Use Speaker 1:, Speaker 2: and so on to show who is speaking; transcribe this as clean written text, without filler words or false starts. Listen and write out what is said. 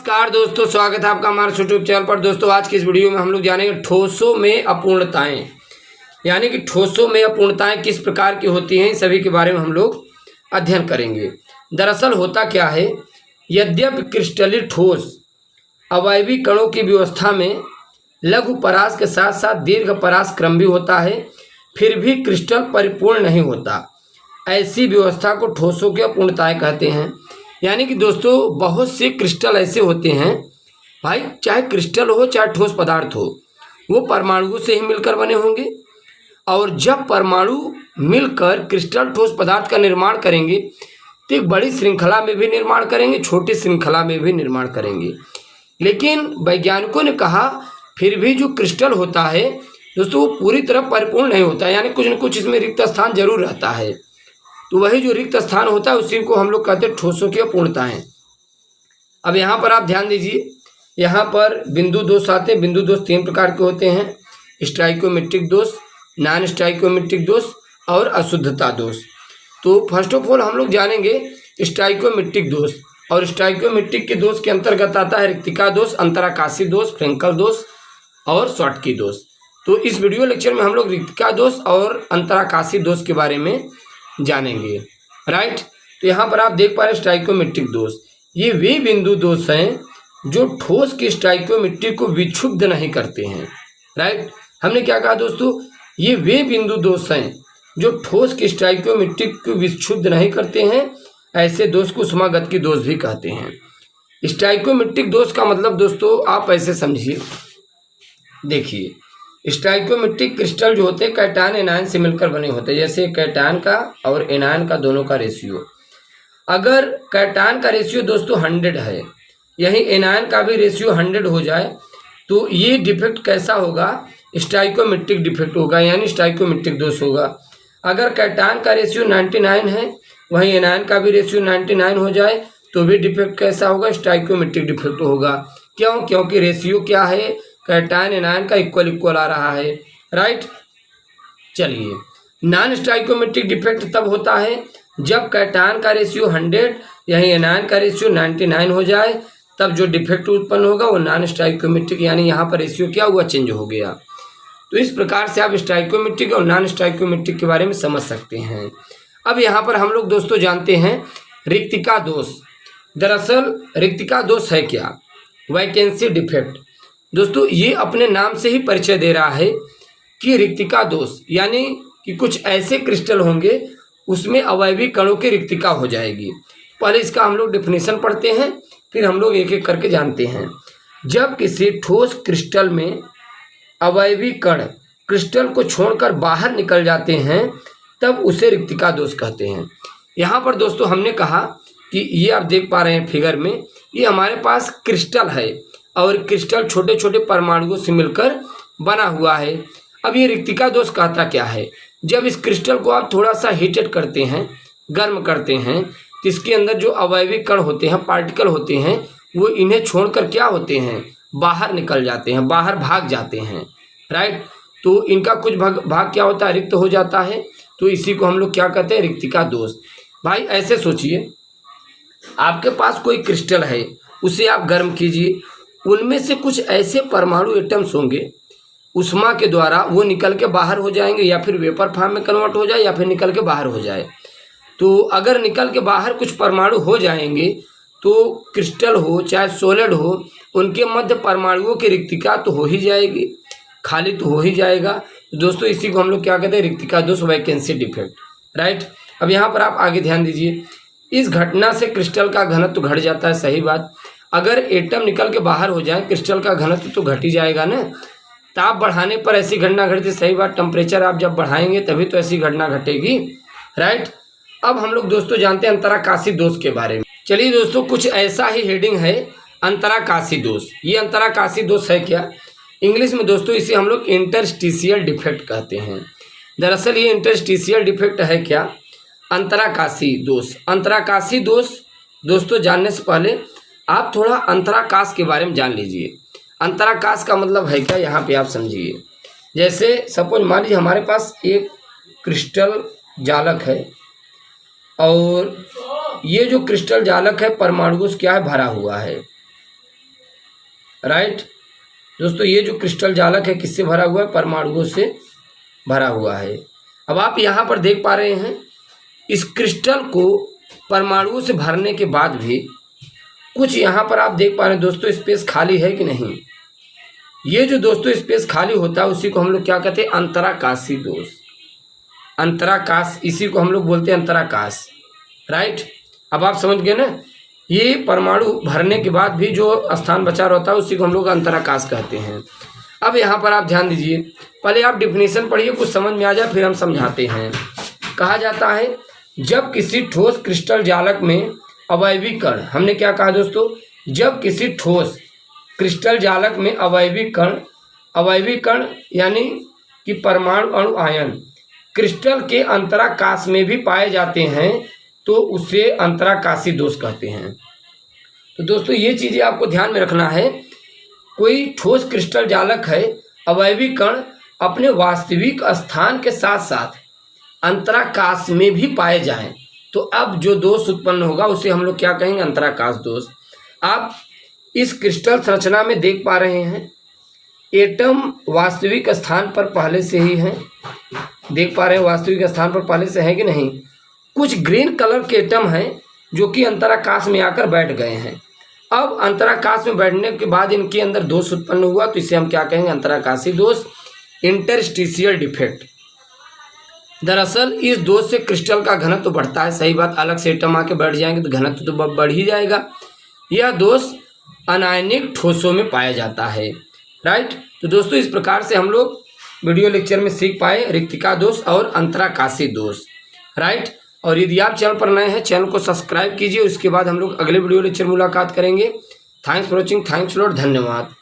Speaker 1: नमस्कार दोस्तों, स्वागत है आपका हमारे यूट्यूब चैनल पर। दोस्तों आज की इस वीडियो में हम लोग जानेंगे ठोसों में अपूर्णताएं, यानी कि ठोसों में अपूर्णताएं किस प्रकार की होती हैं, सभी के बारे में हम लोग अध्ययन करेंगे। दरअसल होता क्या है, यद्यपि क्रिस्टलीय ठोस अवयवी कणों की व्यवस्था में लघु परास के साथ साथ दीर्घ परास क्रम भी होता है, फिर भी क्रिस्टल परिपूर्ण नहीं होता। ऐसी व्यवस्था को ठोसों की अपूर्णताएं कहते हैं। यानी कि दोस्तों बहुत से क्रिस्टल ऐसे होते हैं भाई, चाहे क्रिस्टल हो चाहे ठोस पदार्थ हो, वो परमाणुओं से ही मिलकर बने होंगे। और जब परमाणु मिलकर क्रिस्टल ठोस पदार्थ का निर्माण करेंगे तो एक बड़ी श्रृंखला में भी निर्माण करेंगे, छोटी श्रृंखला में भी निर्माण करेंगे। लेकिन वैज्ञानिकों ने कहा फिर भी जो क्रिस्टल होता है दोस्तों वो पूरी तरह परिपूर्ण नहीं होता, यानी कुछ न कुछ इसमें रिक्त स्थान जरूर रहता है। तो वही जो रिक्त स्थान होता है उसी को हम लोग कहते हैं ठोसों की अपूर्णताएं। अब यहाँ पर आप ध्यान दीजिए, यहाँ पर बिंदु दोष आते हैं। बिंदु दोष तीन प्रकार के होते हैं, स्टाइकोमेट्रिक दोष, नॉन स्टाइकोमेट्रिक दोष और अशुद्धता दोष। तो फर्स्ट ऑफ ऑल हम लोग जानेंगे स्टाइकोमेट्रिक दोष। और स्टाइकोमेट्रिक के दोष के अंतर्गत आता है रिक्तिका दोष, अंतराकाशी दोष, फ्रेंकल दोष और शॉटकी दोष। तो इस वीडियो लेक्चर में हम लोग रिक्तिका दोष और अंतराकाशी दोष के बारे में जानेंगे, राइट। तो यहाँ पर आप देख पा रहे हैं स्टाइकोमेट्रिक दोष, ये वे बिंदु दोष हैं जो ठोस की स्टाइकोमेट्रिक को विक्षुब्ध नहीं करते हैं, राइट। हमने क्या कहा दोस्तों, ये वे बिंदु दोष हैं जो ठोस की स्टाइकोमेट्रिक को विक्षुब्ध नहीं करते हैं। ऐसे दोष को ऊष्मागतिकी दोष भी कहते हैं। स्टाइकोमेट्रिक दोष का मतलब दोस्तों आप ऐसे समझिए, देखिए स्टाइकोमेट्रिक क्रिस्टल जो होते हैं कैटायन एनायन से मिलकर बने होते हैं। जैसे कैटायन का और एनायन का दोनों का रेशियो, अगर कैटायन का रेशियो दोस्तों 100 है, यही एनायन का भी रेशियो 100 हो जाए तो ये डिफेक्ट कैसा होगा, स्टाइकोमेट्रिक डिफेक्ट होगा, यानी स्टाइकोमेट्रिक दोष होगा। अगर कैटायन का रेशियो 99 है, वहीं एनायन का भी रेशियो 99 हो जाए तो भी डिफेक्ट कैसा होगा, स्टाइकोमेट्रिक डिफेक्ट होगा। क्यों? क्योंकि रेशियो क्या है, कैटायन एनायन का इक्वल आ रहा है, राइट। चलिए, नॉन स्टाइकोमेट्रिक डिफेक्ट तब होता है जब कैटायन का रेशियो 100 यही एनायन का रेशियो 99 हो जाए, तब जो डिफेक्ट उत्पन्न होगा वो नॉन स्टाइकोमेट्रिक, यानी यहाँ पर रेशियो क्या हुआ, चेंज हो गया। तो इस प्रकार से आप स्टाइकोमेट्रिक और नॉन स्टाइकोमेट्रिक के बारे में समझ सकते हैं। अब यहाँ पर हम लोग दोस्तों जानते हैं रिक्तिका दोष। दरअसल रिक्तिका दोष है क्या, वैकेंसी डिफेक्ट। दोस्तों ये अपने नाम से ही परिचय दे रहा है कि रिक्तिका दोष यानी कि कुछ ऐसे क्रिस्टल होंगे उसमें अवयवी कणों की रिक्तिका हो जाएगी। पहले इसका हम लोग डेफिनेशन पढ़ते हैं, फिर हम लोग एक एक करके जानते हैं। जब किसी ठोस क्रिस्टल में अवयवी कण क्रिस्टल को छोड़कर बाहर निकल जाते हैं तब उसे रिक्तिका दोष कहते हैं। यहाँ पर दोस्तों हमने कहा कि ये आप देख पा रहे हैं फिगर में, ये हमारे पास क्रिस्टल है और क्रिस्टल छोटे छोटे परमाणुओं से मिलकर बना हुआ है। अब ये रिक्तिका दोष कहता क्या है, जब इस क्रिस्टल को आप थोड़ा सा हीटेड करते हैं, गर्म करते हैं, तो इसके अंदर जो अवयवी कण होते हैं, पार्टिकल होते हैं, वो इन्हें छोड़कर क्या होते हैं, बाहर निकल जाते हैं, बाहर भाग जाते हैं, राइट। तो इनका कुछ भाग क्या होता है, रिक्त हो जाता है। तो इसी को हम लोग क्या कहते हैं, रिक्तिका दोष। भाई ऐसे सोचिए, आपके पास कोई क्रिस्टल है, उसे आप गर्म कीजिए, उनमें से कुछ ऐसे परमाणु एटम्स होंगे उष्मा के द्वारा वो निकल के बाहर हो जाएंगे, या फिर वेपर फॉर्म में कन्वर्ट हो जाए, या फिर निकल के बाहर हो जाए। तो अगर निकल के बाहर कुछ परमाणु हो जाएंगे तो क्रिस्टल हो चाहे सॉलिड हो, उनके मध्य परमाणुओं की रिक्तिका तो हो ही जाएगी, खाली तो हो ही जाएगा। तो दोस्तों इसी को हम लोग क्या कहते हैं, रिक्तिका दोष, वैकेंसी डिफेक्ट, राइट। अब यहाँ पर आप आगे ध्यान दीजिए, इस घटना से क्रिस्टल का घनत्व घट जाता है, सही बात। अगर एटम निकल के बाहर हो जाए क्रिस्टल का घनत्व तो घट ही जाएगा ना। ताप बढ़ाने पर ऐसी घटना घटती, सही बात। टेम्परेचर आप जब बढ़ाएंगे तभी तो ऐसी घटना घटेगी, राइट। अब हम लोग दोस्तों जानते हैं अंतराकाशी दोष के बारे में। चलिए दोस्तों, कुछ ऐसा ही हेडिंग है अंतराकाशी दोष। ये अंतराकाशी दोष है क्या, इंग्लिश में दोस्तों इसे हम लोग इंटरस्टिशियल डिफेक्ट कहते हैं। दरअसल ये इंटरस्टिशियल डिफेक्ट है क्या, अंतराकाशी दोष। अंतराकाशी दोष दोस्तों जानने से पहले आप थोड़ा अंतराकाश के बारे में जान लीजिए। अंतराकाश का मतलब है क्या, यहाँ पे आप समझिए। जैसे सपोज मान लीजिए हमारे पास एक क्रिस्टल जालक है और ये जो क्रिस्टल जालक है परमाणुओं से क्या है, भरा हुआ है। राइट दोस्तों, ये जो क्रिस्टल जालक है किससे भरा हुआ है? परमाणुओं से भरा हुआ है। अब आप यहाँ पर देख पा रहे हैं इस क्रिस्टल को परमाणुओं से भरने के बाद भी कुछ यहाँ पर आप देख पा रहे हैं दोस्तों स्पेस खाली है कि नहीं। ये जो दोस्तों स्पेस खाली होता है उसी को हम लोग क्या कहते हैं? अंतराकाशी दोष। अंतराकाश, इसी को हम लोग बोलते हैं अंतराकाश। राइट, अब आप समझ गए ना, ये परमाणु भरने के बाद भी जो स्थान बचा रहता है उसी को हम लोग अंतराकाश कहते हैं। अब यहाँ पर आप ध्यान दीजिए, पहले आप डिफिनीशन पढ़िए, कुछ समझ में आ जाए फिर हम समझाते हैं। कहा जाता है जब किसी ठोस क्रिस्टल जालक में अवयवी कण, हमने क्या कहा दोस्तों? जब किसी ठोस क्रिस्टल जालक में अवयवी कण यानी कि परमाणु अणु आयन क्रिस्टल के अंतराकाश में भी पाए जाते हैं तो उसे अंतराकाशी दोष कहते हैं। तो दोस्तों ये चीज़ें आपको ध्यान में रखना है। कोई ठोस क्रिस्टल जालक है, अवयवी कण अपने वास्तविक स्थान के साथ साथ अंतराकाश में भी पाए जाएं तो अब जो दोष उत्पन्न होगा उसे हम लोग क्या कहेंगे? अंतराकाश दोष। आप इस क्रिस्टल संरचना में देख पा रहे हैं एटम वास्तविक स्थान पर पहले से ही है, देख पा रहे हैं वास्तविक स्थान पर पहले से है कि नहीं। कुछ ग्रीन कलर के एटम हैं जो कि अंतराकाश में आकर बैठ गए हैं। अब अंतराकाश में बैठने के बाद इनके अंदर दोष उत्पन्न हुआ तो इसे हम क्या कहेंगे? अंतराकाशी दोष, इंटरस्टिशियल डिफेक्ट। दरअसल इस दोष से क्रिस्टल का घनत्व तो बढ़ता है, सही बात, अलग से एटम आके बैठ जाएंगे तो घनत्व तो बढ़ ही जाएगा। यह दोष अनायनिक ठोसों में पाया जाता है। राइट, तो दोस्तों इस प्रकार से हम लोग वीडियो लेक्चर में सीख पाए रिक्तिका दोष और अंतराकाशी दोष। राइट, और यदि आप चैनल पर नए हैं चैनल को सब्सक्राइब कीजिए। उसके बाद हम लोग अगले वीडियो लेक्चर मुलाकात करेंगे। Thanks for watching, thanks lot, धन्यवाद।